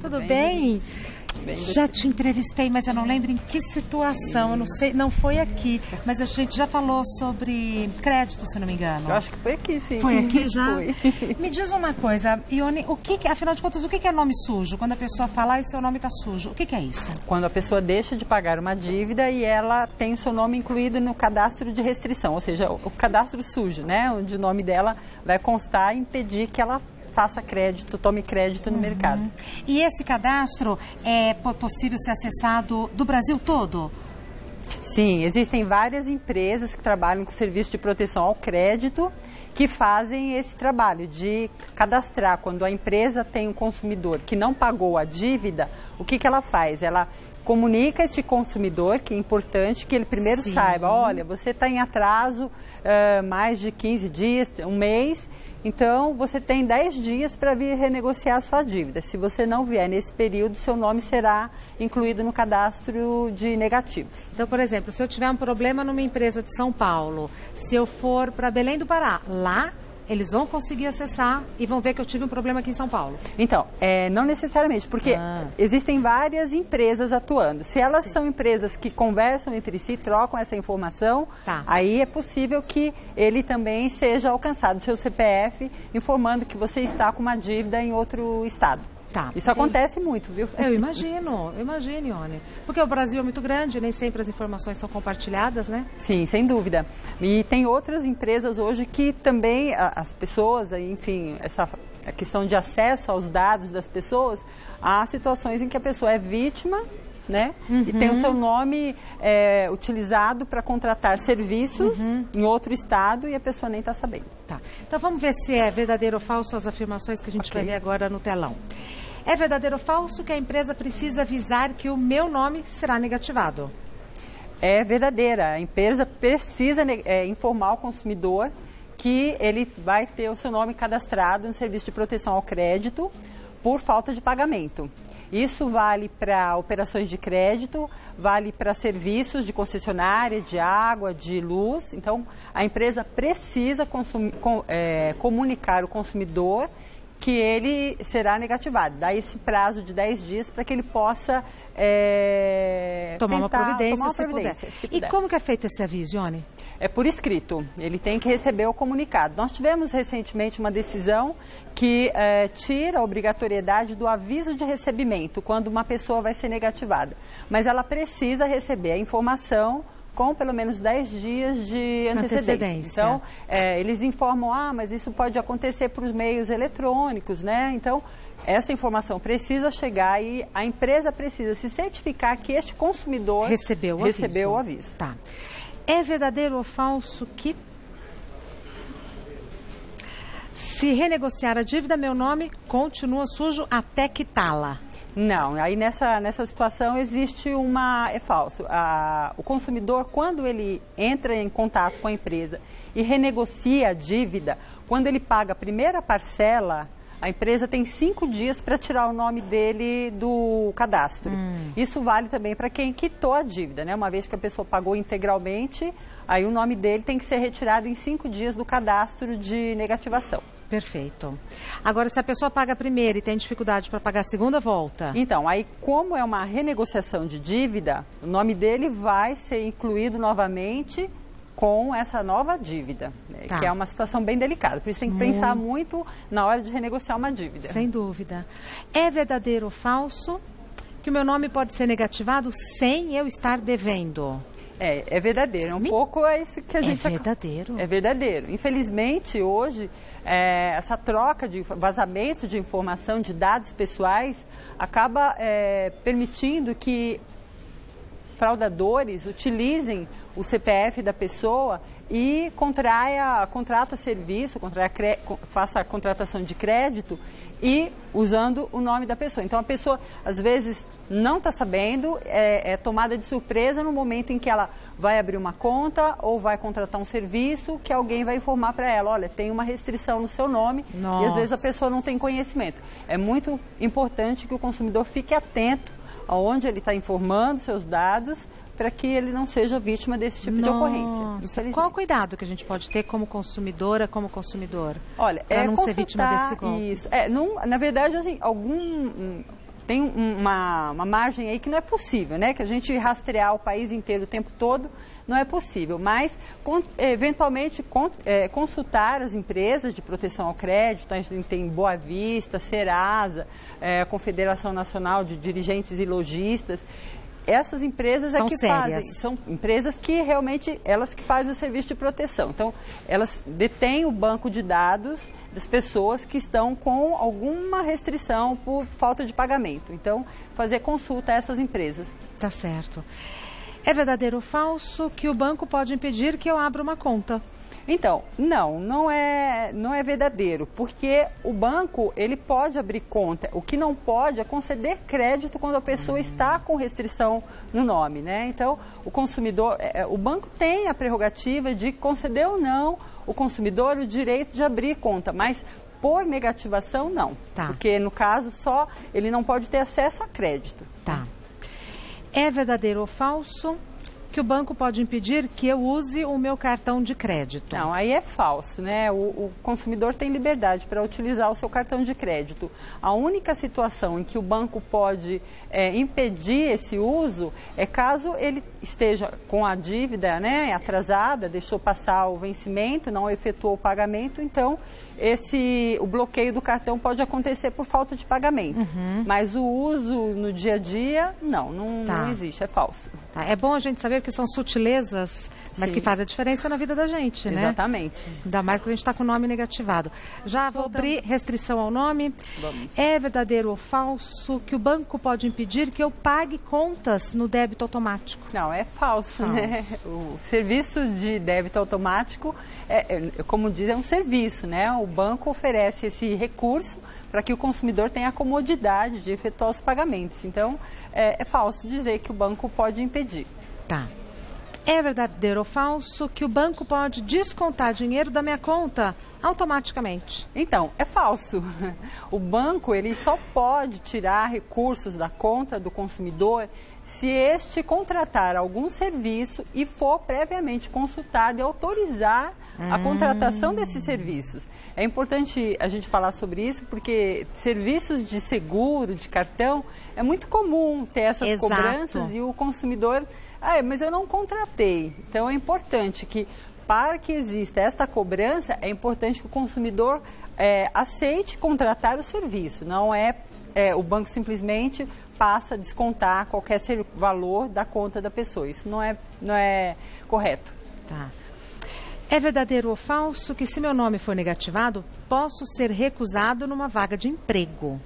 Tudo bem? Já te entrevistei, mas eu não lembro em que situação, eu não sei, não foi aqui, mas a gente já falou sobre crédito, se não me engano. Eu acho que foi aqui, sim. Foi aqui já? Foi. Me diz uma coisa, Ione, afinal de contas, o que é nome sujo? Quando a pessoa fala, o seu nome está sujo, o que é isso? Quando a pessoa deixa de pagar uma dívida e ela tem o seu nome incluído no cadastro de restrição, ou seja, o cadastro sujo, né? Onde o nome dela vai constar e impedir que ela faça crédito, tome crédito no mercado. E esse cadastro é possível ser acessado do Brasil todo? Sim, existem várias empresas que trabalham com serviço de proteção ao crédito que fazem esse trabalho de cadastrar. Quando a empresa tem um consumidor que não pagou a dívida, o que ela faz? Ela comunica a este consumidor, que é importante que ele primeiro saiba, olha, você está em atraso mais de 15 dias, um mês, então você tem 10 dias para vir renegociar a sua dívida. Se você não vier nesse período, seu nome será incluído no cadastro de negativos. Então, por exemplo, se eu tiver um problema numa empresa de São Paulo, se eu for para Belém do Pará, lá eles vão conseguir acessar e vão ver que eu tive um problema aqui em São Paulo. Então, não necessariamente, porque existem várias empresas atuando. Se elas são empresas que conversam entre si, trocam essa informação, aí é possível que ele também seja alcançado, seu CPF, informando que você está com uma dívida em outro estado. Isso acontece muito, viu? Eu imagino, Ione. Porque o Brasil é muito grande, nem sempre as informações são compartilhadas, né? Sim, sem dúvida. E tem outras empresas hoje que também, as pessoas, enfim, a questão de acesso aos dados das pessoas, há situações em que a pessoa é vítima, né? E tem o seu nome utilizado para contratar serviços em outro estado e a pessoa nem está sabendo. Então vamos ver se é verdadeiro ou falso as afirmações que a gente vai ver agora no telão. É verdadeiro ou falso que a empresa precisa avisar que o meu nome será negativado? É verdadeira. A empresa precisa informar o consumidor que ele vai ter o seu nome cadastrado no serviço de proteção ao crédito por falta de pagamento. Isso vale para operações de crédito, vale para serviços de concessionária, de água, de luz. Então, a empresa precisa comunicar ao consumidor que ele será negativado. Dá esse prazo de 10 dias para que ele possa tomar uma providência, se puder. E como que é feito esse aviso, Ione? É por escrito, ele tem que receber o comunicado. Nós tivemos recentemente uma decisão que tira a obrigatoriedade do aviso de recebimento quando uma pessoa vai ser negativada. Mas ela precisa receber a informação com pelo menos 10 dias de antecedência. Então, eles informam, mas isso pode acontecer por os meios eletrônicos, né? Então, essa informação precisa chegar e a empresa precisa se certificar que este consumidor recebeu o aviso. É verdadeiro ou falso que, se renegociar a dívida, meu nome continua sujo até quitá-la? Não, aí nessa situação existe é falso. O consumidor, quando ele entra em contato com a empresa e renegocia a dívida, quando ele paga a primeira parcela, a empresa tem 5 dias para tirar o nome dele do cadastro. Isso vale também para quem quitou a dívida, né? Uma vez que a pessoa pagou integralmente, aí o nome dele tem que ser retirado em 5 dias do cadastro de negativação. Perfeito. Agora, se a pessoa paga a primeira e tem dificuldade para pagar a segunda, volta? Então, aí como é uma renegociação de dívida, o nome dele vai ser incluído novamente com essa nova dívida, né, que é uma situação bem delicada. Por isso tem que pensar muito na hora de renegociar uma dívida. Sem dúvida. É verdadeiro ou falso que o meu nome pode ser negativado sem eu estar devendo? É verdadeiro. Pouco é isso que a gente... É verdadeiro. É verdadeiro. Infelizmente, hoje, essa troca de vazamento de informação, de dados pessoais, acaba permitindo que fraudadores utilizem o CPF da pessoa e contrata serviço, faça a contratação de crédito e usando o nome da pessoa. Então, a pessoa, às vezes, não está sabendo, é tomada de surpresa no momento em que ela vai abrir uma conta ou vai contratar um serviço que alguém vai informar para ela, olha, tem uma restrição no seu nome. E, às vezes, a pessoa não tem conhecimento. É muito importante que o consumidor fique atento aonde ele está informando seus dados para que ele não seja vítima desse tipo de ocorrência. Qual o cuidado que a gente pode ter como consumidora, como consumidor? Olha, para não ser vítima desse golpe. Isso. Na verdade, assim, tem uma margem aí que não é possível, né? Que a gente rastrear o país inteiro o tempo todo não é possível, mas eventualmente consultar as empresas de proteção ao crédito. A gente tem Boa Vista, Serasa, Confederação Nacional de Dirigentes e Lojistas. Essas empresas são que sérias. são empresas que realmente, elas que fazem o serviço de proteção. Então, elas detêm o banco de dados das pessoas que estão com alguma restrição por falta de pagamento. Então, fazer consulta a essas empresas. Tá certo. É verdadeiro ou falso que o banco pode impedir que eu abra uma conta? Então, não é verdadeiro, porque o banco, ele pode abrir conta. O que não pode é conceder crédito quando a pessoa está com restrição no nome, né? Então, o consumidor, o banco tem a prerrogativa de conceder ou não o consumidor o direito de abrir conta, mas por negativação, não. Tá. Porque, no caso, só ele não pode ter acesso a crédito. Tá. É verdadeiro ou falso que o banco pode impedir que eu use o meu cartão de crédito? Não, aí é falso, né? O consumidor tem liberdade para utilizar o seu cartão de crédito. A única situação em que o banco pode impedir esse uso é caso ele esteja com a dívida, né, atrasada, deixou passar o vencimento, não efetuou o pagamento, então o bloqueio do cartão pode acontecer por falta de pagamento. Mas o uso no dia a dia, não existe, é falso. Tá. É bom a gente saber que são sutilezas, mas que fazem a diferença na vida da gente, né? Exatamente. Ainda mais que a gente está com o nome negativado. Já vou abrir restrição ao nome. Vamos. É verdadeiro ou falso que o banco pode impedir que eu pague contas no débito automático? Não, é falso, né? O serviço de débito automático, como diz, é um serviço, né? O banco oferece esse recurso para que o consumidor tenha a comodidade de efetuar os pagamentos. Então, é falso dizer que o banco pode impedir. Tá. É verdadeiro ou falso que o banco pode descontar dinheiro da minha conta automaticamente? Então, é falso. O banco, ele só pode tirar recursos da conta do consumidor se este contratar algum serviço e for previamente consultado e autorizar a contratação desses serviços. É importante a gente falar sobre isso porque serviços de seguro, de cartão, é muito comum ter essas cobranças e o consumidor, mas eu não contratei. Então, é importante que, para que exista esta cobrança, é importante que o consumidor aceite contratar o serviço. Não o banco simplesmente passa a descontar qualquer valor da conta da pessoa. Isso não é correto. Tá. É verdadeiro ou falso que, se meu nome for negativado, posso ser recusado numa vaga de emprego?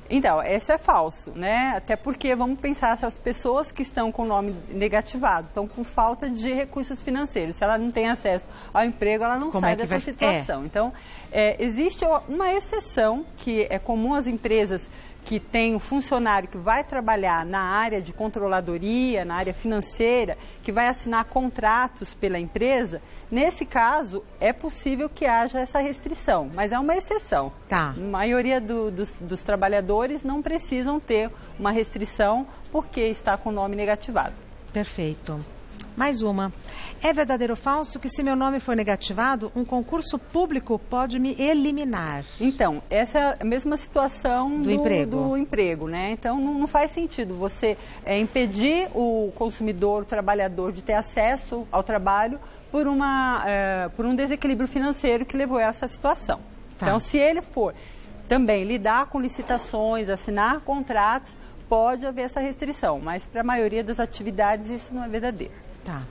Então, isso é falso, né? Até porque, vamos pensar, se as pessoas que estão com o nome negativado estão com falta de recursos financeiros, se ela não tem acesso ao emprego, ela não sai dessa situação. Então, existe uma exceção que é comum às empresas que tem um funcionário que vai trabalhar na área de controladoria, na área financeira, que vai assinar contratos pela empresa. Nesse caso, é possível que haja essa restrição, mas é uma exceção. Tá. A maioria dos trabalhadores não precisam ter uma restrição porque está com o nome negativado. Perfeito. Mais uma. É verdadeiro ou falso que, se meu nome for negativado, um concurso público pode me eliminar? Então, essa é a mesma situação do emprego, né? Então, não faz sentido você impedir o consumidor, o trabalhador, de ter acesso ao trabalho por um desequilíbrio financeiro que levou a essa situação. Tá. Então, se ele for também lidar com licitações, assinar contratos, pode haver essa restrição, mas para a maioria das atividades isso não é verdadeiro. Tá.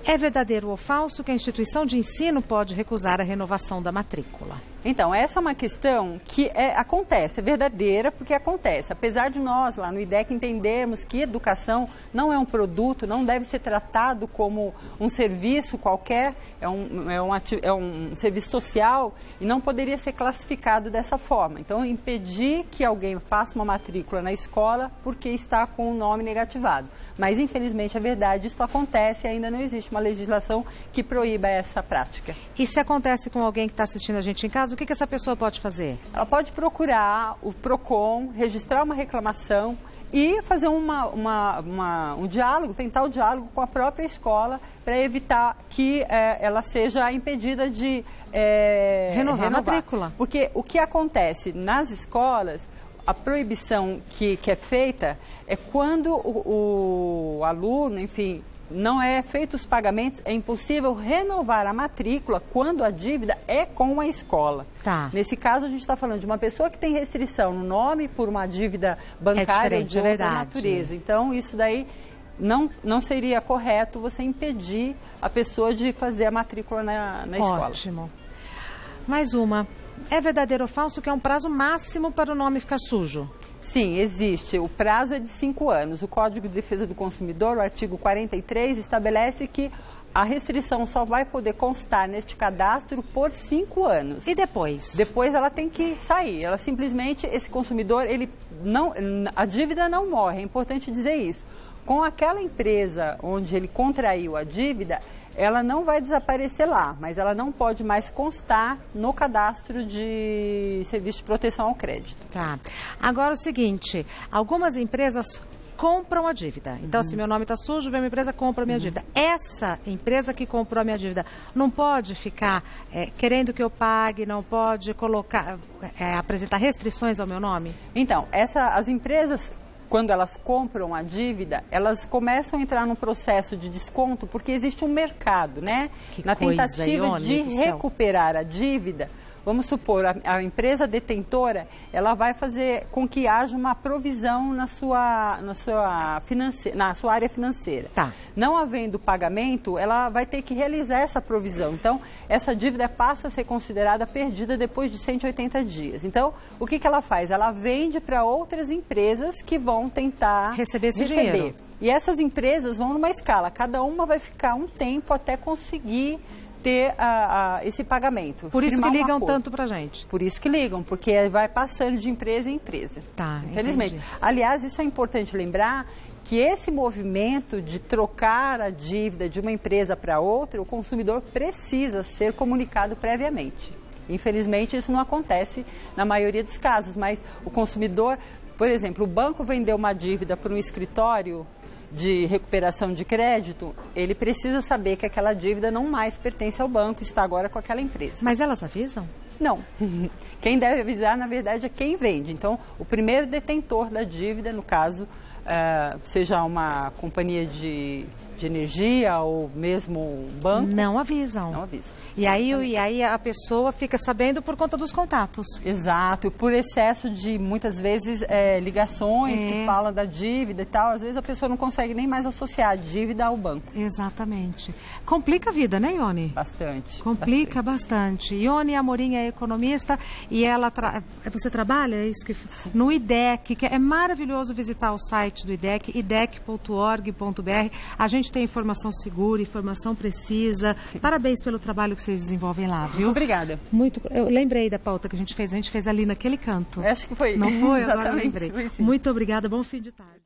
É verdadeiro ou falso que a instituição de ensino pode recusar a renovação da matrícula? Então, essa é uma questão que acontece, é verdadeira porque acontece. Apesar de nós, lá no IDEC, entendermos que educação não é um produto, não deve ser tratado como um serviço qualquer, é um serviço social e não poderia ser classificado dessa forma. Então, impedir que alguém faça uma matrícula na escola porque está com o nome negativado. Mas, infelizmente, é verdade, isso acontece e ainda não existe uma legislação que proíba essa prática. E se acontece com alguém que está assistindo a gente em casa, caso, o que essa pessoa pode fazer? Ela pode procurar o PROCON, registrar uma reclamação e fazer um diálogo, tentar o diálogo com a própria escola para evitar que ela seja impedida de renovar a matrícula. Porque o que acontece nas escolas, a proibição que é feita é quando o aluno, enfim, não é feito os pagamentos, é impossível renovar a matrícula quando a dívida é com a escola. Tá. Nesse caso, a gente está falando de uma pessoa que tem restrição no nome por uma dívida bancária de outra natureza. Então, isso daí não seria correto você impedir a pessoa de fazer a matrícula na escola. Ótimo. Mais uma. É verdadeiro ou falso que é um prazo máximo para o nome ficar sujo? Sim, existe. O prazo é de 5 anos. O Código de Defesa do Consumidor, o artigo 43, estabelece que a restrição só vai poder constar neste cadastro por 5 anos. E depois? Depois ela tem que sair. Ela simplesmente, esse consumidor, a dívida não morre, é importante dizer isso. Com aquela empresa onde ele contraiu a dívida, ela não vai desaparecer lá, mas ela não pode mais constar no cadastro de serviço de proteção ao crédito. Tá. Agora o seguinte, algumas empresas compram a dívida. Então, se meu nome está sujo, vem uma empresa compra a minha dívida. Essa empresa que comprou a minha dívida não pode ficar querendo que eu pague, não pode colocar, apresentar restrições ao meu nome? Então, as empresas, quando elas compram a dívida, elas começam a entrar num processo de desconto, porque existe um mercado, né? Na tentativa de recuperar a dívida, vamos supor, a empresa detentora, ela vai fazer com que haja uma provisão na sua área financeira. Tá. Não havendo pagamento, ela vai ter que realizar essa provisão. Então, essa dívida passa a ser considerada perdida depois de 180 dias. Então, o que ela faz? Ela vende para outras empresas que vão tentar receber esse dinheiro. E essas empresas vão numa escala, cada uma vai ficar um tempo até conseguir ter esse pagamento. Por isso que ligam tanto pra gente. Por isso que ligam, porque vai passando de empresa em empresa. Tá, infelizmente. Entendi. Aliás, isso é importante lembrar que esse movimento de trocar a dívida de uma empresa para outra, o consumidor precisa ser comunicado previamente. Infelizmente, isso não acontece na maioria dos casos, mas o consumidor, por exemplo, o banco vendeu uma dívida para um escritório de recuperação de crédito, ele precisa saber que aquela dívida não mais pertence ao banco, está agora com aquela empresa. Mas elas avisam? Não. Quem deve avisar, na verdade, é quem vende. Então, o primeiro detentor da dívida, no caso, seja uma companhia de energia ou mesmo um banco. Não avisam. Não avisam. E aí a pessoa fica sabendo por conta dos contatos. Exato, e por excesso de, muitas vezes, ligações que falam da dívida e tal, às vezes a pessoa não consegue nem mais associar a dívida ao banco. Exatamente. Complica a vida, né, Ione? Bastante. Complica bastante. Ione Amorim é economista e você trabalha, é isso que no IDEC, que é maravilhoso visitar o site do IDEC, idec.org.br. A gente tem informação segura, informação precisa. Sim. Parabéns pelo trabalho que vocês desenvolvem lá, viu? Muito obrigada. Eu lembrei da pauta que a gente fez ali naquele canto. Acho que foi. Não foi? Exatamente. Agora eu lembrei. Foi, sim. Muito obrigada, bom fim de tarde.